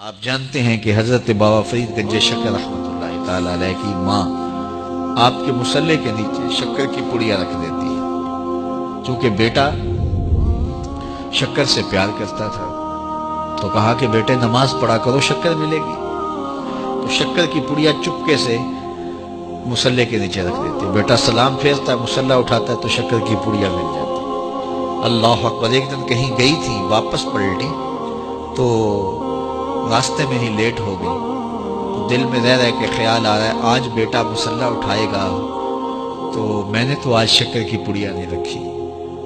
آپ جانتے ہیں کہ حضرت بابا فرید گنج شکر رحمۃ اللہ تعالی علیہ کی ماں آپ کے مصلے کے نیچے شکر کی پڑیاں رکھ دیتی ہے۔ چونکہ بیٹا شکر سے پیار کرتا تھا تو کہا کہ بیٹے نماز پڑھا کرو، شکر ملے گی۔ تو شکر کی پڑیاں چپکے سے مصلے کے نیچے رکھ دیتی ہے۔ بیٹا سلام پھیرتا ہے، مصلہ اٹھاتا ہے تو شکر کی پڑیاں مل جاتی۔ اللہ اکبر۔ ایک دن کہیں گئی تھی، واپس پلٹی تو راستے میں ہی لیٹ ہو گئی۔ تو دل میں رہ رہ کے خیال آ رہا ہے آج بیٹا مصلہ اٹھائے گا تو میں نے تو آج شکر کی پڑیاں نہیں رکھی۔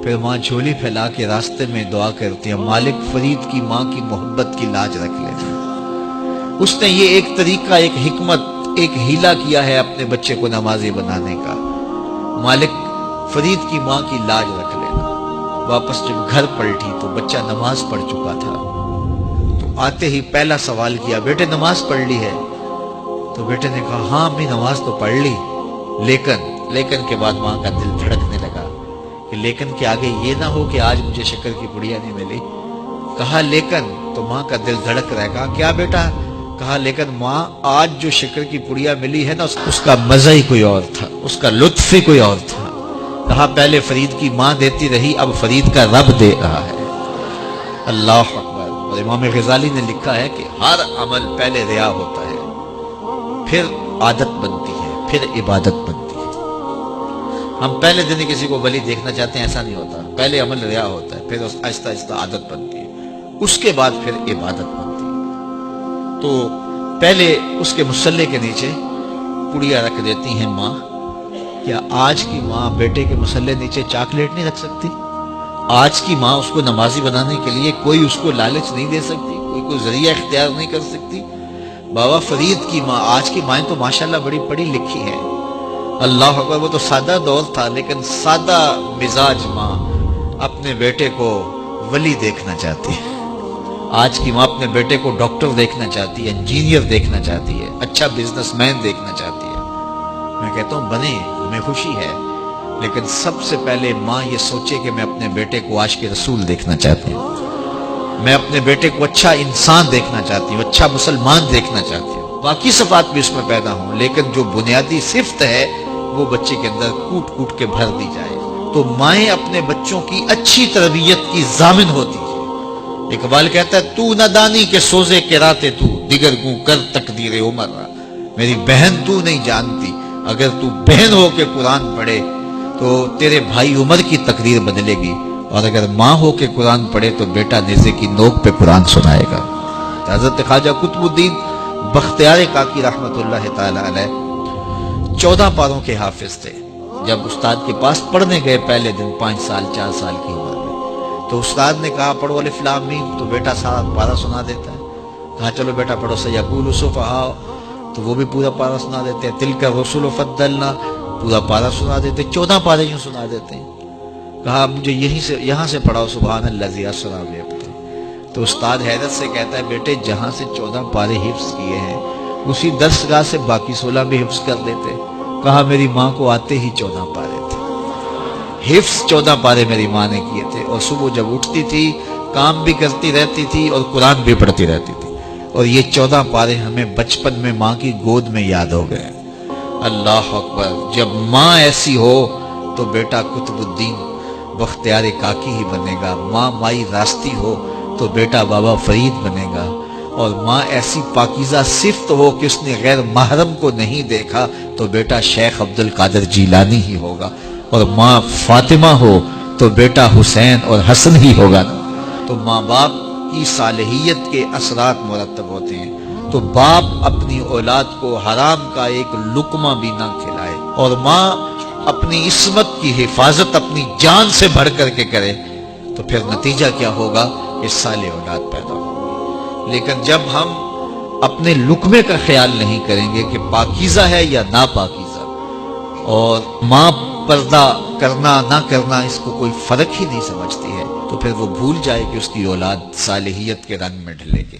پھر ماں جھولی پھیلا کے راستے میں دعا کرتی ہے، مالک فرید کی ماں کی محبت کی لاج رکھ لینا۔ اس نے یہ ایک طریقہ، ایک حکمت، ایک ہیلا کیا ہے اپنے بچے کو نمازی بنانے کا۔ مالک فرید کی ماں کی لاج رکھ لینا۔ واپس جب گھر پلٹی تو بچہ نماز پڑھ چکا تھا۔ تو آتے ہی پہلا سوال کیا، بیٹے نماز پڑھ لی ہے؟ تو بیٹے نے کہا ہاں امی نماز تو پڑھ لی، لیکن کے بعد ماں کا دل دھڑکنے لگا کہ لیکن کے آگے یہ نہ ہو کہ آج مجھے شکر کی پڑیاں نہیں ملی۔ کہا لیکن، تو ماں کا دل دھڑک رہا ہے۔ کہا کیا بیٹا؟ کہا لیکن ماں آج جو شکر کی پڑیاں ملی ہے نا اس کا مزہ ہی کوئی اور تھا، اس کا لطف ہی کوئی اور تھا۔ کہا پہلے فرید کی ماں دیتی رہی، اب فرید کا رب دے رہا ہے۔ اللہ اکبر۔ اور امام غزالی نے لکھا ہے کہ ہر عمل پہلے ریا ہوتا ہے، پھر عادت بنتی ہے، پھر عبادت بنتی ہے۔ ہم پہلے دن ہی کسی کو ولی دیکھنا چاہتے ہیں، ایسا نہیں ہوتا۔ پہلے عمل ریا ہوتا ہے، پھر آہستہ آہستہ عادت بنتی ہے، اس کے بعد پھر عبادت بنتی ہے۔ تو پہلے اس کے مصلے کے نیچے پڑیاں رکھ دیتی ہیں ماں۔ کیا آج کی ماں بیٹے کے مصلے نیچے چاکلیٹ نہیں رکھ سکتی؟ آج کی ماں اس کو نمازی بنانے کے لیے کوئی اس کو لالچ نہیں دے سکتی، کوئی ذریعہ اختیار نہیں کر سکتی؟ بابا فرید کی ماں، آج کی مائیں تو ماشاءاللہ بڑی پڑھی لکھی ہیں۔ اللہ اکبر۔ وہ تو سادہ دور تھا، لیکن سادہ مزاج ماں اپنے بیٹے کو ولی دیکھنا چاہتی ہے۔ آج کی ماں اپنے بیٹے کو ڈاکٹر دیکھنا چاہتی ہے، انجینئر دیکھنا چاہتی ہے، اچھا بزنس مین دیکھنا چاہتی ہے۔ میں کہتا ہوں بنے، ہمیں خوشی ہے، لیکن سب سے پہلے ماں یہ سوچے کہ میں اپنے بیٹے کو عاشق رسول دیکھنا چاہتی ہوں، میں اپنے بیٹے کو اچھا انسان دیکھنا چاہتی ہوں، اچھا مسلمان دیکھنا چاہتی ہوں۔ باقی صفات بھی اس میں پیدا ہوں، لیکن جو بنیادی صفت ہے وہ بچے کے اندر کوٹ کوٹ کے بھر دی جائے۔ تو مائیں اپنے بچوں کی اچھی تربیت کی ضامن ہوتی ہے۔ اقبال کہتا ہے تو نہ دانی کے سوزے کے راتے تو، دیگر گوں کر تقدیر عمر را۔ میری بہن تو نہیں جانتی، اگر تو بہن ہو کے قرآن پڑھے تو تیرے بھائی عمر کی تقدیر بدلے گی، اور اگر ماں ہو کے قرآن پڑھے تو بیٹا نیزے کی نوک پہ قرآن سنائے گا۔ حضرت خواجہ قطب الدین بختیار کاکی رحمت اللہ تعالی علیہ 14 پاروں کے حافظ تھے۔ جب استاد کے پاس پڑھنے گئے پہلے دن 5 سال 4 سال کی عمر میں، تو استاد نے کہا پڑھو الف لام میم، تو بیٹا سارا پارہ سنا دیتا ہے۔ کہا چلو بیٹا پڑھو سیقول السفہاء، تو وہ بھی پورا پارہ سنا دیتے ہیں۔ تلک الرسل فضلنا، پورا پارہ سنا دیتے، 14 پارے یوں سنا دیتے ہیں۔ کہا مجھے یہاں سے پڑھاؤ سبحان الذی اسری بعبدہ۔ تو استاد حیرت سے کہتا ہے بیٹے جہاں سے 14 پارے حفظ کیے ہیں اسی درسگاہ سے باقی 16 بھی حفظ کر لیتے۔ کہا میری ماں کو آتے ہی 14 پارے تھے، حفظ 14 پارے میری ماں نے کیے تھے، اور صبح جب اٹھتی تھی کام بھی کرتی رہتی تھی اور قرآن بھی پڑھتی رہتی تھی، اور یہ 14 پارے ہمیں بچپن میں ماں کی گود میں یاد ہو گئے۔ اللہ اکبر۔ جب ماں ایسی ہو تو بیٹا قطب الدین بختیار کاکی ہی بنے گا، ماں مائی راستی ہو تو بیٹا بابا فرید بنے گا، اور ماں ایسی پاکیزہ صفت ہو کہ اس نے غیر محرم کو نہیں دیکھا تو بیٹا شیخ عبد القادر جیلانی ہی ہوگا، اور ماں فاطمہ ہو تو بیٹا حسین اور حسن ہی ہوگا۔ تو ماں باپ کی صالحیت کے اثرات مرتب ہوتے ہیں۔ تو باپ اپنی اولاد کو حرام کا ایک لقمہ بھی نہ کھلائے، اور ماں اپنی عصمت کی حفاظت اپنی جان سے بڑھ کر کے کرے، تو پھر نتیجہ کیا ہوگا کہ صالح اولاد پیدا ہوگی۔ لیکن جب ہم اپنے لقمے کا خیال نہیں کریں گے کہ پاکیزہ ہے یا ناپاکیزہ، اور ماں پردہ کرنا نہ کرنا اس کو کوئی فرق ہی نہیں سمجھتی ہے، تو پھر وہ بھول جائے کہ اس کی اولاد صالحیت کے رنگ میں ڈھلے گی۔